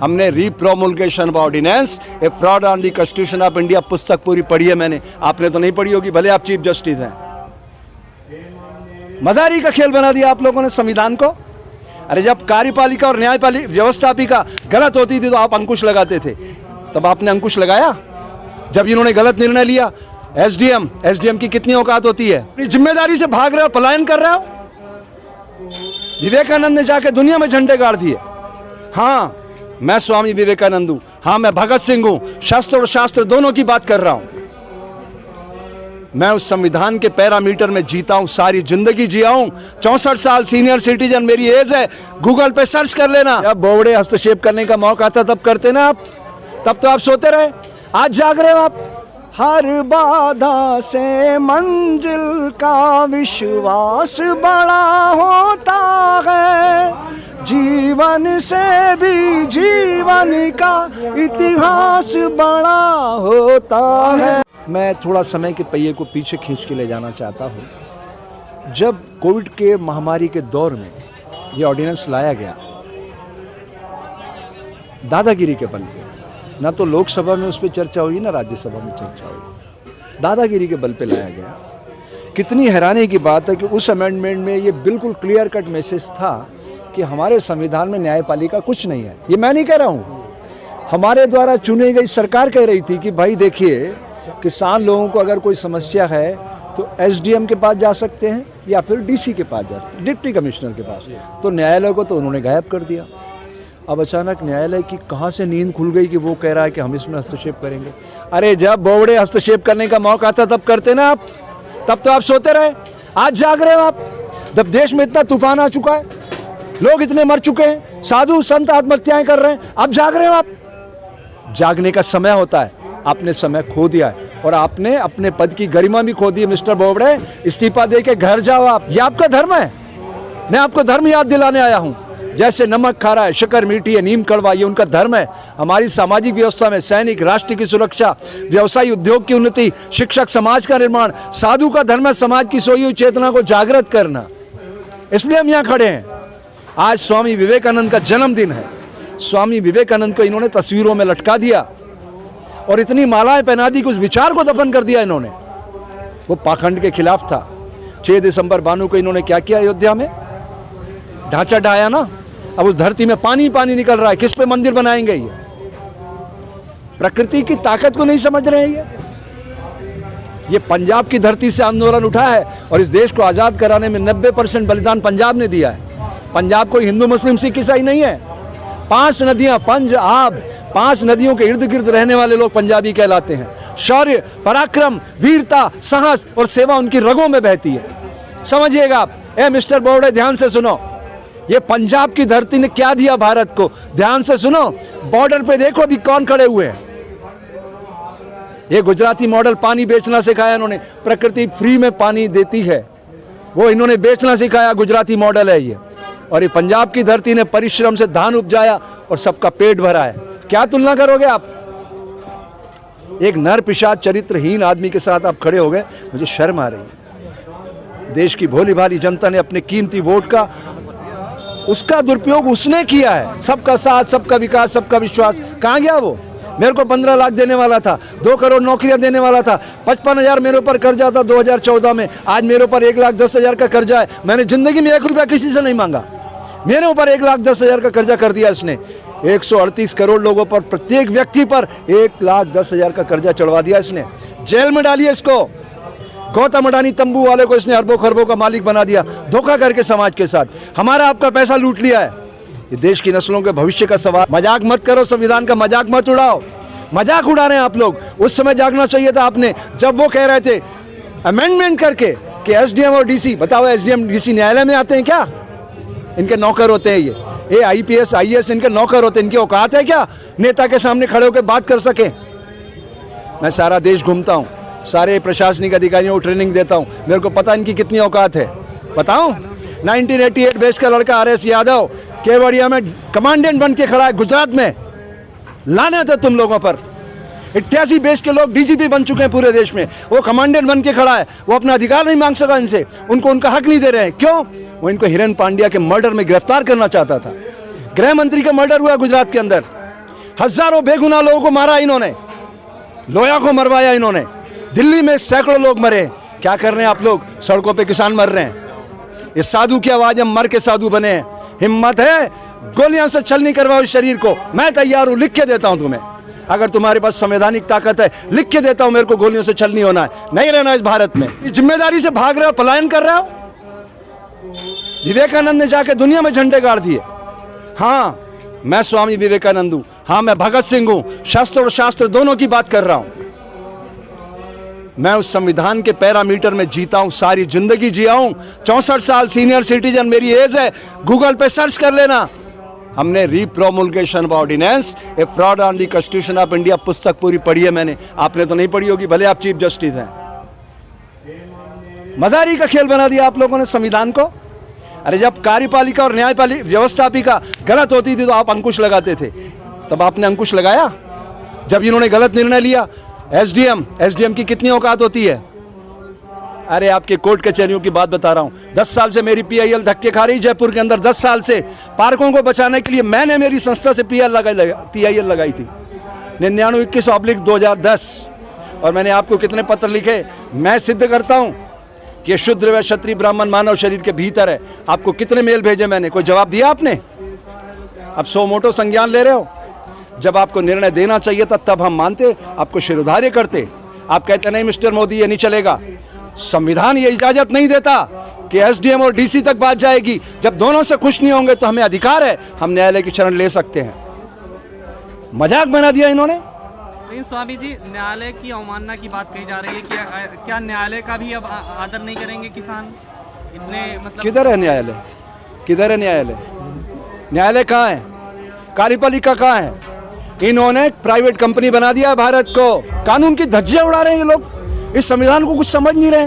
हमने repromulgation of ordinance a fraud on the constitution of India पुस्तक पूरी पढ़ी है मैंने, आपने तो नहीं पढ़ी होगी, भले आप चीफ जस्टिस हैं। मजारी का खेल बना दिया आप लोगों ने संविधान को। अरे जब कार्यपालिका और न्यायपालिका व्यवस्थापिका गलत होती थी तो आप अंकुश लगाते थे, तब आपने अंकुश लगाया। जब इन्होंने गलत निर्णय लिया, एसडीएम की कितनी औकात होती है? अपनी जिम्मेदारी से भाग रहे हो, पलायन कर रहे हो। विवेकानंद ने जाके दुनिया में झंडे गाड़ दिए। हाँ, मैं स्वामी विवेकानंद हूं, हाँ मैं भगत सिंह हूं, शस्त्र और शास्त्र दोनों की बात कर रहा हूं। मैं उस संविधान के पैरामीटर में जीता हूं, सारी जिंदगी जिया हूं। 64 साल सीनियर सिटीजन मेरी एज है, गूगल पे सर्च कर लेना। जब बोवड़े हस्तक्षेप करने का मौका आता तब करते ना आप, तब तो आप सोते रहे। आज जाग रहे हो आप। हर बाधा से मंजिल का विश्वास बड़ा होता है, जीवन से भी जीवन का इतिहास बड़ा होता है। मैं थोड़ा समय के पहिए को पीछे खींच के ले जाना चाहता हूँ। जब कोविड के महामारी के दौर में ये ऑर्डिनेंस लाया गया, दादागिरी के बल पे, ना तो लोकसभा में उस पर चर्चा हुई ना राज्यसभा में चर्चा हुई, दादागिरी के बल पे लाया गया। कितनी हैरानी की बात है कि उस अमेंडमेंट में ये बिल्कुल क्लियर कट मैसेज था कि हमारे संविधान में न्यायपालिका कुछ नहीं है। ये मैं नहीं कह रहा हूँ, हमारे द्वारा चुनी गई सरकार कह रही थी कि भाई देखिए, किसान लोगों को अगर कोई समस्या है तो एसडीएम के पास जा सकते हैं या फिर डीसी के पास जा सकते हैं, डिप्टी कमिश्नर के पास। तो न्यायालय को तो उन्होंने गायब कर दिया। अब अचानक न्यायालय की कहाँ से नींद खुल गई कि वो कह रहा है कि हम इसमें हस्तक्षेप करेंगे। अरे जब बोवड़े हस्तक्षेप करने का मौका आता तब करते ना आप, तब तो आप सोते रहे। आज जाग रहे हो आप, जब देश में इतना तूफान आ चुका है, लोग इतने मर चुके हैं, साधु संत आत्महत्याएं कर रहे हैं, अब जाग रहे हो आप। जागने का समय होता है, आपने समय खो दिया है और आपने अपने पद की गरिमा भी खो दी है। मिस्टर बोवड़े, इस्तीफा दे के घर जाओ आप, ये आपका धर्म है। मैं आपको धर्म याद दिलाने आया हूँ। जैसे नमक खारा है, शक्कर मीठी है, नीम कड़वा, ये उनका धर्म है। हमारी सामाजिक व्यवस्था में सैनिक, राष्ट्र की सुरक्षा, व्यवसाय उद्योग की उन्नति, शिक्षक समाज का निर्माण, साधु का धर्म है समाज की सोई हुई चेतना को जागृत करना। इसलिए हम यहाँ खड़े हैं। आज स्वामी विवेकानंद का जन्मदिन है। स्वामी विवेकानंद को इन्होंने तस्वीरों में लटका दिया और इतनी मालाएं पहना दी कि उस विचार को दफन कर दिया इन्होंने। वो पाखंड के खिलाफ था। 6 दिसंबर भानु को इन्होंने क्या किया? अयोध्या में ढांचा ढाया ना। अब उस धरती में पानी पानी निकल रहा है। किस पे मंदिर बनाएंगे? ये प्रकृति की ताकत को नहीं समझ रहे हैं। ये पंजाब की धरती से आंदोलन उठा है और इस देश को आज़ाद कराने में 90% बलिदान पंजाब ने दिया है। पंजाब कोई हिंदू मुस्लिम सिख ईसाई नहीं है। 5 नदियां, पंज आब, 5 नदियों के इर्द गिर्द रहने वाले लोग पंजाबी कहलाते हैं। शौर्य, पराक्रम, वीरता, साहस और सेवा उनकी रगों में बहती है। समझिएगा आप। मिस्टर बोवड़े, ध्यान से सुनो। ये पंजाब की धरती ने क्या दिया भारत को, ध्यान से सुनो। बॉर्डर पे देखो अभी कौन खड़े हुए हैं। ये गुजराती मॉडल पानी बेचना सिखाया इन्होंने। प्रकृति फ्री में पानी देती है, वो इन्होंने बेचना सिखाया, गुजराती मॉडल है ये। और ये पंजाब की धरती ने परिश्रम से धान उपजाया और सबका पेट भरा है। क्या तुलना करोगे आप? एक नर पिशाच चरित्रहीन आदमी के साथ आप खड़े हो गए। मुझे शर्म आ रही है। देश की भोली भाली जनता ने अपने कीमती वोट का, उसका दुरुपयोग उसने किया है। सबका साथ, सबका विकास, सबका विश्वास, कहाँ गया वो? मेरे को 15 लाख देने वाला था, 2 करोड़ नौकरियां देने वाला था, 55,000 मेरे ऊपर कर्जा था 2014 में। आज मेरे ऊपर 1,10,000 का कर्जा है। मैंने जिंदगी में 1 रुपया किसी से नहीं मांगा। मेरे ऊपर 1,10,000 का कर्जा कर दिया इसने। 138 करोड़ लोगों पर, प्रत्येक व्यक्ति पर 1,10,000 का कर्जा चढ़वा दिया इसने। जेल में डालिए इसको। गौतम अडानी तंबू वाले को इसने अरबों खरबों का मालिक बना दिया, धोखा करके समाज के साथ। हमारा आपका पैसा लूट लिया है। ये देश की नस्लों के भविष्य का सवाल। मजाक मत करो, संविधान का मजाक मत उड़ाओ। मजाक उड़ा रहे हैं आप लोग। उस समय जागना चाहिए था आपने, जब वो कह रहे थे अमेंडमेंट करके कि एसडीएम और डीसी, बताओ एसडीएम डीसी न्यायालय में आते हैं क्या? इनके नौकर होते हैं ये आईपीएस आईएएस इनके नौकर होते हैं। इनकी औकात है क्या नेता के सामने खड़े होकर बात कर सके? मैं सारा देश घूमता हूँ, सारे प्रशासनिक अधिकारियों को ट्रेनिंग देता हूँ, मेरे को पता इनकी कितनी औकात है। बताऊँ? 1988 बेच का लड़का आरएस यादव केवड़िया में कमांडेंट बन के खड़ा है गुजरात में। लानत है तुम लोगों पर। 88 बेच के लोग डीजीपी बन चुके हैं पूरे देश में। वो कमांडेंट बन के खड़ा है, वो अपना अधिकार नहीं मांग सका इनसे, उनको उनका हक नहीं दे रहे हैं। क्यों? वो इनको हिरन पांड्या के मर्डर में गिरफ्तार करना चाहता था। गृह मंत्री का मर्डर हुआ गुजरात के अंदर, हजारों बेगुनाह लोगों को मारा इन्होंने, लोया को मरवाया इन्होंने, दिल्ली में सैकड़ों लोग मरे। क्या कर रहे हैं आप लोग? सड़कों पे किसान मर रहे हैं। इस साधु की आवाज हम मर के साधु बने हैं। हिम्मत है गोलियां से छलनी करवाओ शरीर को, मैं तैयार हूं, लिख के देता हूं तुम्हें। अगर तुम्हारे पास संवैधानिक ताकत है, लिख के देता हूं, मेरे को गोलियों से छलनी होना है, नहीं रहना इस भारत में। जिम्मेदारी से भाग रहे हो, पलायन कर रहे हो। विवेकानंद ने जाके दुनिया में झंडे गाड़ दिए। हाँ, मैं स्वामी विवेकानंद हूं, हाँ मैं भगत सिंह हूं, शस्त्र और शास्त्र दोनों की बात कर रहा हूं। मैं उस संविधान के पैरामीटर में जीता हूं, सारी जिंदगी जिया हूं। 64 साल सीनियर सिटीजन मेरी एज है, गूगल पे सर्च कर लेना। हमने repromulgation of ordinance, a fraud on the constitution of India पुस्तक पूरी पढ़ी है मैंने, आपने तो नहीं पढ़ी होगी, भले आप चीफ जस्टिस हैं। मजारी का खेल बना दिया आप लोगों ने संविधान को। अरे जब कार्यपालिका और न्यायपालिका व्यवस्थापिका गलत होती थी तो आप अंकुश लगाते थे, तब आपने अंकुश लगाया। जब इन्होंने गलत निर्णय लिया, एसडीएम की कितनी औकात होती है? अरे आपके कोर्ट कचहरियों की बात बता रहा हूं। 10 साल से मेरी पीआईएल धक्के खा रही जयपुर के अंदर। 10 साल से पार्कों को बचाने के लिए मैंने मेरी संस्था से पीआईएल लगाई थी 99/21/2010। और मैंने आपको कितने पत्र लिखे, मैं सिद्ध करता हूं कि शूद्र व क्षत्रिय ब्राह्मण मानव शरीर के भीतर है। आपको कितने मेल भेजे मैंने, कोई जवाब दिया आपने? अब सो मोटो संज्ञान ले रहे हो। जब आपको निर्णय देना चाहिए था तब हम मानते, आपको शिरोधार्य करते। आप कहते नहीं मिस्टर मोदी ये नहीं चलेगा, संविधान ये इजाजत नहीं देता कि एसडीएम और डीसी तक बात जाएगी। जब दोनों से खुश नहीं होंगे तो हमें अधिकार है, हम न्यायालय की शरण ले सकते हैं। मजाक बना दिया इन्होंने। लेकिन स्वामी जी, न्यायालय की अवमानना की बात कही जा रही है, क्या न्यायालय का भी अब आदर नहीं करेंगे किसान? इतने मतलब किधर है न्यायालय? किधर है न्यायालय? न्यायालय कहाँ है? कार्यपालिका कहाँ है? इन्होंने प्राइवेट कंपनी बना दिया भारत को। कानून की धज्जियां उड़ा रहे हैं ये लोग, इस संविधान को कुछ समझ नहीं रहे।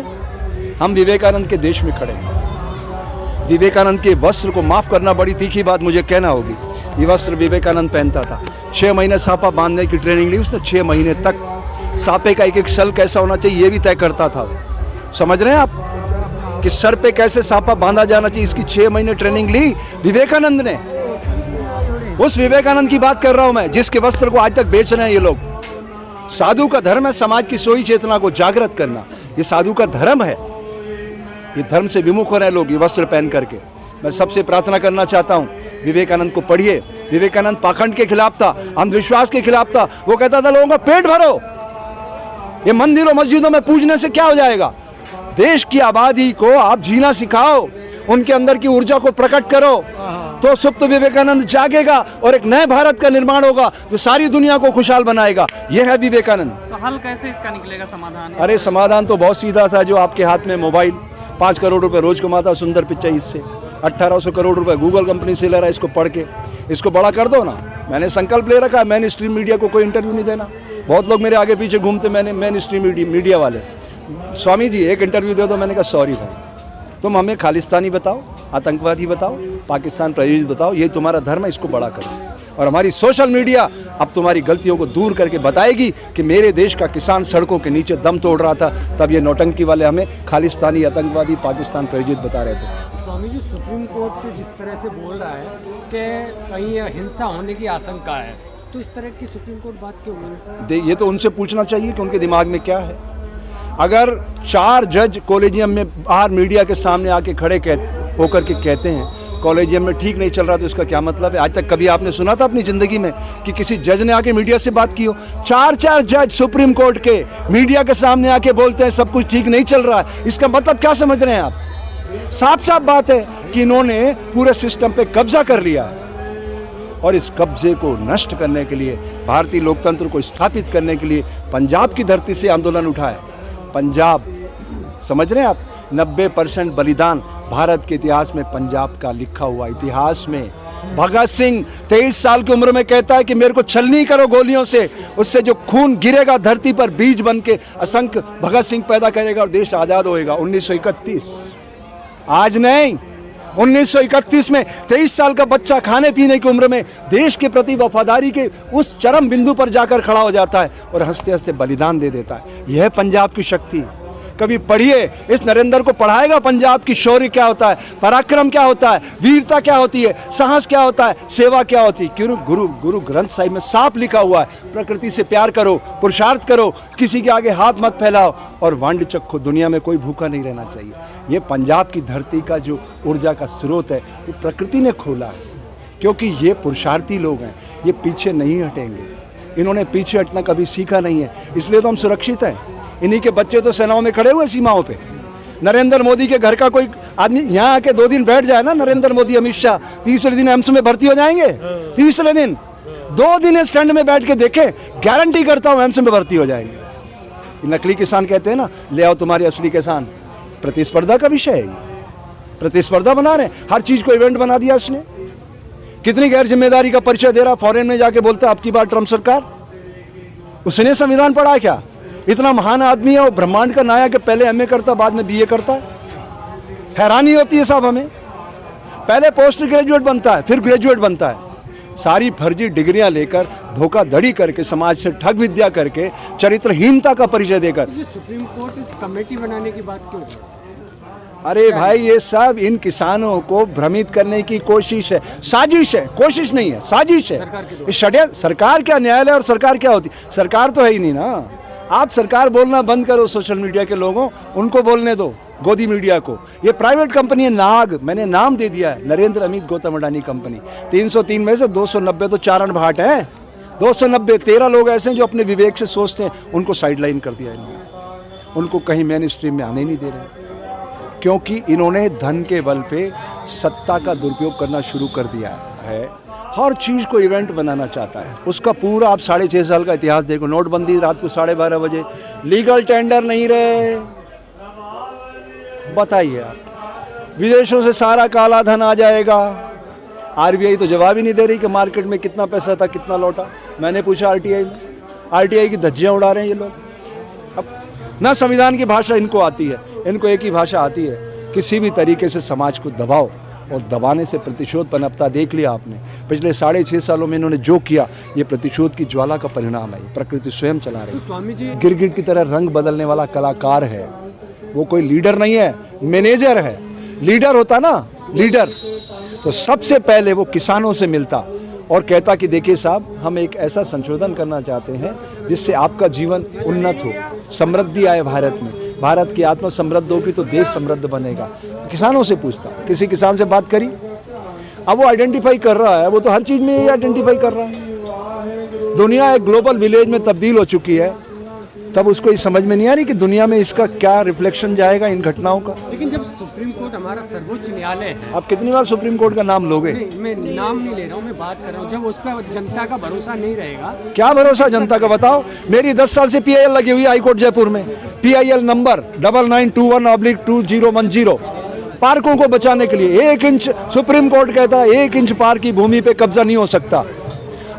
हम विवेकानंद के देश में खड़े हैं। विवेकानंद के वस्त्र को माफ करना बड़ी तीखी बात मुझे कहना होगी। ये वस्त्र विवेकानंद पहनता था। 6 महीने सापा बांधने की ट्रेनिंग ली उसने। 6 महीने तक सापे का एक सल कैसा होना चाहिए ये भी तय करता था। समझ रहे हैं आप कि सर पे कैसे सापा बांधा जाना चाहिए, इसकी 6 महीने ट्रेनिंग ली विवेकानंद ने। उस विवेकानंद की बात कर रहा हूं मैं, जिसके वस्त्र को आज तक बेच रहे हैं ये लोग। साधु का धर्म है समाज की सोई चेतना को जागृत करना, ये साधु का धर्म है। ये धर्म से विमुख हो रहे लोग ये वस्त्र पहन करके। मैं सबसे प्रार्थना करना चाहता हूं, विवेकानंद को पढ़िए। विवेकानंद पाखंड के खिलाफ था, अंधविश्वास के खिलाफ था। वो कहता था लोगों का पेट भरो, ये मंदिरों मस्जिदों में पूजने से क्या हो जाएगा? देश की आबादी को आप जीना सिखाओ, उनके अंदर की ऊर्जा को प्रकट करो, तो सुप्त विवेकानंद जागेगा और एक नए भारत का निर्माण होगा जो सारी दुनिया को खुशहाल बनाएगा। यह है विवेकानंद। तो हल कैसे इसका निकलेगा समाधान? अरे समाधान तो बहुत सीधा था। जो आपके हाथ में मोबाइल 5 करोड़ रुपए रोज कमाता सुंदर पिचाई, इससे 1800 करोड़ रुपए गूगल कंपनी से ले रहा है, इसको पढ़ के इसको बड़ा कर दो ना। मैंने संकल्प ले रखा है मेन स्ट्रीम मीडिया को कोई इंटरव्यू नहीं देना। बहुत लोग मेरे आगे पीछे घूमते, मैंने मेन स्ट्रीम मीडिया वाले, स्वामी जी एक इंटरव्यू दे दो। मैंने कहा सॉरी भाई, तुम हमें खालिस्तानी बताओ, आतंकवादी बताओ, पाकिस्तान प्रायोजित बताओ, ये तुम्हारा धर्म है, इसको बड़ा करो। और हमारी सोशल मीडिया अब तुम्हारी गलतियों को दूर करके बताएगी कि मेरे देश का किसान सड़कों के नीचे दम तोड़ रहा था, तब ये नौटंकी वाले हमें खालिस्तानी, आतंकवादी, पाकिस्तान प्रायोजित बता रहे थे। स्वामी जी, सुप्रीम कोर्ट जिस तरह से बोल रहा है कि कहीं हिंसा होने की आशंका है, तो इस तरह की सुप्रीम कोर्ट बात क्यों बोल रही है? ये तो उनसे पूछना चाहिए कि उनके दिमाग में क्या है। अगर 4 जज कॉलेजियम में बाहर मीडिया के सामने आके खड़े होकर के कहते हैं कॉलेजियम में ठीक नहीं चल रहा, तो इसका क्या मतलब है? आज तक कभी आपने सुना था अपनी जिंदगी में कि किसी जज ने आके मीडिया से बात की हो? 4 जज सुप्रीम कोर्ट के मीडिया के सामने आके बोलते हैं सब कुछ ठीक नहीं चल रहा है। इसका मतलब क्या समझ रहे हैं आप? साफ साफ बात है कि इन्होंने पूरे सिस्टम पे कब्जा कर लिया है और इस कब्जे को नष्ट करने के लिए, भारतीय लोकतंत्र को स्थापित करने के लिए पंजाब की धरती से आंदोलन उठा है। पंजाब, समझ रहे हैं आप, 90% बलिदान भारत के इतिहास में पंजाब का लिखा हुआ इतिहास में। भगत सिंह 23 साल की उम्र में कहता है कि मेरे को छलनी करो गोलियों से, उससे जो खून गिरेगा धरती पर बीज बन के असंख्य भगत सिंह पैदा करेगा और देश आज़ाद होएगा। 1931, आज नहीं, 1931 में 23 साल का बच्चा खाने पीने की उम्र में देश के प्रति वफादारी के उस चरम बिंदु पर जाकर खड़ा हो जाता है और हंसते हंसते बलिदान दे देता है। यह पंजाब की शक्ति। कभी पढ़िए, इस नरेंद्र को पढ़ाएगा पंजाब की शौर्य क्या होता है, पराक्रम क्या होता है, वीरता क्या होती है, साहस क्या होता है, सेवा क्या होती है। क्यों? गुरु ग्रंथ साहिब में साफ लिखा हुआ है, प्रकृति से प्यार करो, पुरुषार्थ करो, किसी के आगे हाथ मत फैलाओ और वांड चखो, दुनिया में कोई भूखा नहीं रहना चाहिए। ये पंजाब की धरती का जो ऊर्जा का स्रोत है वो प्रकृति ने खोला है, क्योंकि ये पुरुषार्थी लोग हैं, ये पीछे नहीं हटेंगे, इन्होंने पीछे हटना कभी सीखा नहीं है, इसलिए तो हम सुरक्षित हैं। इन्हीं के बच्चे तो सेनाओं में खड़े हुए सीमाओं पे। नरेंद्र मोदी के घर का कोई आदमी यहाँ आके 2 दिन बैठ जाए ना, नरेंद्र मोदी अमित शाह, तीसरे दिन एम्स में भर्ती हो जाएंगे। तीसरे दिन 2 दिन स्टैंड में बैठ के देखें, गारंटी करता हूँ एम्स में भर्ती हो जाएंगे। नकली किसान कहते हैं ना, ले आओ तुम्हारे असली किसान। प्रतिस्पर्धा का विषय है, प्रतिस्पर्धा बना रहे हैं, हर चीज को इवेंट बना दिया इसने। कितनी गैर जिम्मेदारी का परिचय दे रहा, फॉरेन में जाके बोलता आपकी बात ट्रम्प सरकार। उसने संविधान पढ़ा है क्या? इतना महान आदमी है वो, ब्रह्मांड का नायक है, पहले एमए करता बाद में बीए करता है। हैरानी होती है साहब हमें, पहले पोस्ट ग्रेजुएट बनता है फिर ग्रेजुएट बनता है, सारी फर्जी डिग्रियां लेकर, धोखाधड़ी करके, समाज से ठग विद्या करके, चरित्रहीनता का परिचय देकर। सुप्रीम कोर्ट इस कमेटी बनाने की बात क्यों? अरे भाई, ये सब इन किसानों को भ्रमित करने की कोशिश है, साजिश है, कोशिश नहीं है, साजिश है। इस षड्यंत्र, सरकार क्या, न्यायालय और सरकार क्या होती? सरकार तो है ही नहीं ना। आप सरकार बोलना बंद करो, सोशल मीडिया के लोगों, उनको बोलने दो, गोदी मीडिया को। ये प्राइवेट कंपनी है नाग, मैंने नाम दे दिया है, नरेंद्र अमित गौतम अडानी कंपनी। 303 में से 290 तो चारण भाट हैं, 290। 13 लोग ऐसे हैं जो अपने विवेक से सोचते हैं, उनको साइडलाइन कर दिया इन्होंने, उनको कहीं मेन स्ट्रीम में आने नहीं दे रहे, क्योंकि इन्होंने धन के बल पे सत्ता का दुरुपयोग करना शुरू कर दिया है। हर चीज़ को इवेंट बनाना चाहता है। उसका पूरा आप 6.5 साल का इतिहास देखो। नोटबंदी रात को 12:30 बजे, लीगल टेंडर नहीं रहे, बताइए आप, विदेशों से सारा काला धन आ जाएगा। आरबीआई तो जवाब ही नहीं दे रही कि मार्केट में कितना पैसा था, कितना लौटा। मैंने पूछा आरटीआई में, आरटीआई की धज्जियाँ उड़ा रहे हैं ये लोग। अब ना संविधान की भाषा इनको आती है, इनको एक ही भाषा आती है, किसी भी तरीके से समाज को दबाओ और दबाने से प्रतिशोध पनपता देख लिया आपने। पिछले 6.5 सालों में इन्होंने जो किया, ये प्रतिशोध की ज्वाला का परिणाम है। प्रकृति स्वयं चला रही है। स्वामी जी, गिरगिट की तरह रंग बदलने वाला कलाकार है वो, कोई लीडर नहीं है, मैनेजर है। लीडर होता ना, लीडर तो सबसे पहले वो किसानों से मिलता और कहता कि देखिए साहब, हम एक ऐसा संशोधन करना चाहते हैं जिससे आपका जीवन उन्नत हो, समृद्धि आए भारत में। भारत की आत्मा समृद्ध होगी तो देश समृद्ध बनेगा। किसानों से पूछता, किसी किसान से बात करी? अब वो आइडेंटिफाई कर रहा है, वो तो हर चीज़ में ये आइडेंटिफाई कर रहा है। दुनिया एक ग्लोबल विलेज में तब्दील हो चुकी है, तब उसको ये समझ में नहीं आ रही कि दुनिया में इसका क्या रिफ्लेक्शन जाएगा इन घटनाओं का। लेकिन जब सुप्रीम कोर्ट हमारा सर्वोच्च न्यायालय है, आप कितनी बार सुप्रीम कोर्ट का नाम लोगे? मैं नाम नहीं ले रहा हूँ, मैं बात कर रहा हूँ, जब उस पर जनता का भरोसा नहीं रहेगा। क्या भरोसा जनता का बताओ? मेरी 10 साल से PIL लगी हुई है हाईकोर्ट जयपुर में, PIL नंबर 9921/2010, पार्कों को बचाने के लिए 1 इंच, सुप्रीम कोर्ट कहता है 1 इंच पार्क की भूमि पे कब्जा नहीं हो सकता।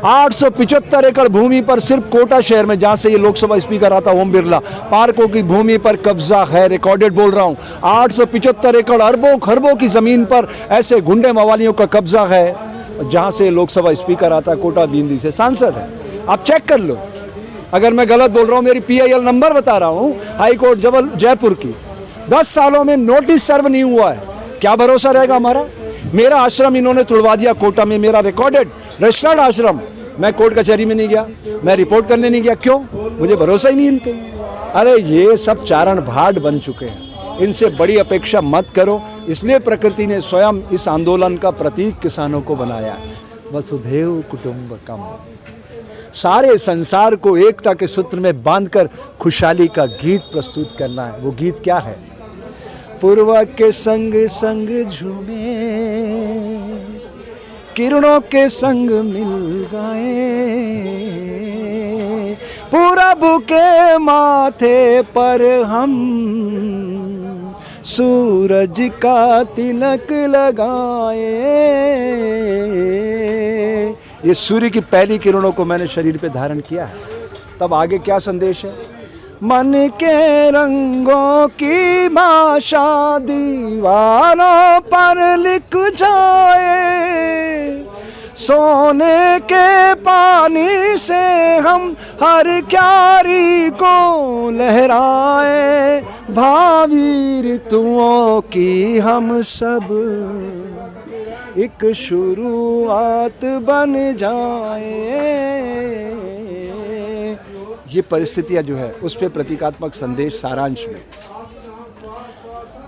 875 एकड़ भूमि पर सिर्फ कोटा शहर में, जहां से ये लोकसभा स्पीकर आता ओम बिरला, पार्कों की भूमि पर कब्जा है, रिकॉर्डेड बोल रहा हूं। 875 एकड़, अरबों खरबों की जमीन पर ऐसे गुंडे मवालियों का कब्जा है, जहां से लोकसभा स्पीकर आता है, कोटा बूंदी से सांसद है। आप चेक कर लो, अगर मैं गलत बोल रहा हूं, मेरी PIL नंबर बता रहा हूं, हाईकोर्ट जयपुर की। 10 सालों में नोटिस सर्व नहीं हुआ है, क्या भरोसा रहेगा हमारा? मेरा आश्रम इन्होंने तुड़वा दिया कोटा में, मेरा रिकॉर्डेड रजिस्टर्ड आश्रम। मैं कोर्ट कचहरी में नहीं गया, मैं रिपोर्ट करने नहीं गया, क्यों? मुझे भरोसा ही नहीं इन पे। अरे ये सब चारण भाट बन चुके हैं, इनसे बड़ी अपेक्षा मत करो। इसलिए प्रकृति ने स्वयं इस आंदोलन का प्रतीक किसानों को बनाया, वसुधैव कुटुंबकम। सारे संसार को एकता के सूत्र में बांधकर खुशहाली का गीत प्रस्तुत करना है। वो गीत क्या है? पूर्व के संग संग झूमे, किरणों के संग मिल गए, पूरब के माथे पर हम सूरज का तिलक लगाए। ये सूर्य की पहली किरणों को मैंने शरीर पे धारण किया है। तब आगे क्या संदेश है? मन के रंगों की भाषा दीवारों पर लिख जाए, सोने के पानी से हम हर क्यारी को लहराए। भावी ऋतुओं की हम सब एक शुरुआत बन जाए। ये परिस्थितियाँ जो है उस पे प्रतीकात्मक संदेश सारांश में,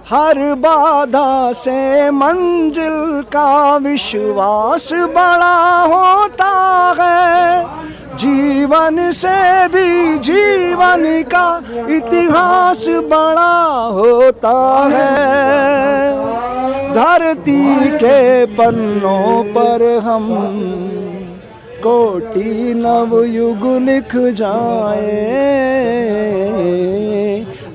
हर बाधा से मंजिल का विश्वास बड़ा होता है, जीवन से भी जीवन का इतिहास बड़ा होता है। धरती के पन्नों पर हम कोटि नवयुग लिख जाए।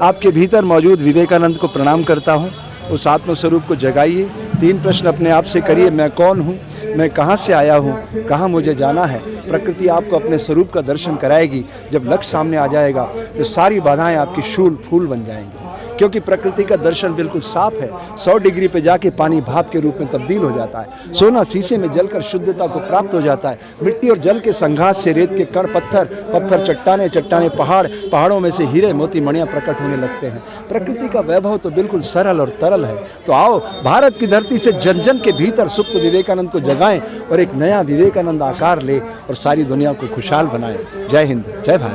आपके भीतर मौजूद विवेकानंद को प्रणाम करता हूँ। उस आत्मस्वरूप को जगाइए। 3 प्रश्न अपने आप से करिए। मैं कौन हूँ, मैं कहाँ से आया हूँ, कहाँ मुझे जाना है। प्रकृति आपको अपने स्वरूप का दर्शन कराएगी। जब लक्ष्य सामने आ जाएगा तो सारी बाधाएं आपकी शूल फूल बन जाएंगी, क्योंकि प्रकृति का दर्शन बिल्कुल साफ है। 100 डिग्री पे जाके पानी भाप के रूप में तब्दील हो जाता है। सोना शीशे में जलकर शुद्धता को प्राप्त हो जाता है। मिट्टी और जल के संघात से रेत के कण, पत्थर चट्टाने, चट्टाने पहाड़, पहाड़ों में से हीरे मोती मणियाँ प्रकट होने लगते हैं। प्रकृति का वैभव तो बिल्कुल सरल और तरल है। तो आओ भारत की धरती से जन जन के भीतर सुप्त विवेकानंद को जगाएं और एक नया विवेकानंद आकार ले और सारी दुनिया को खुशहाल बनाएं। जय हिंद, जय भारत।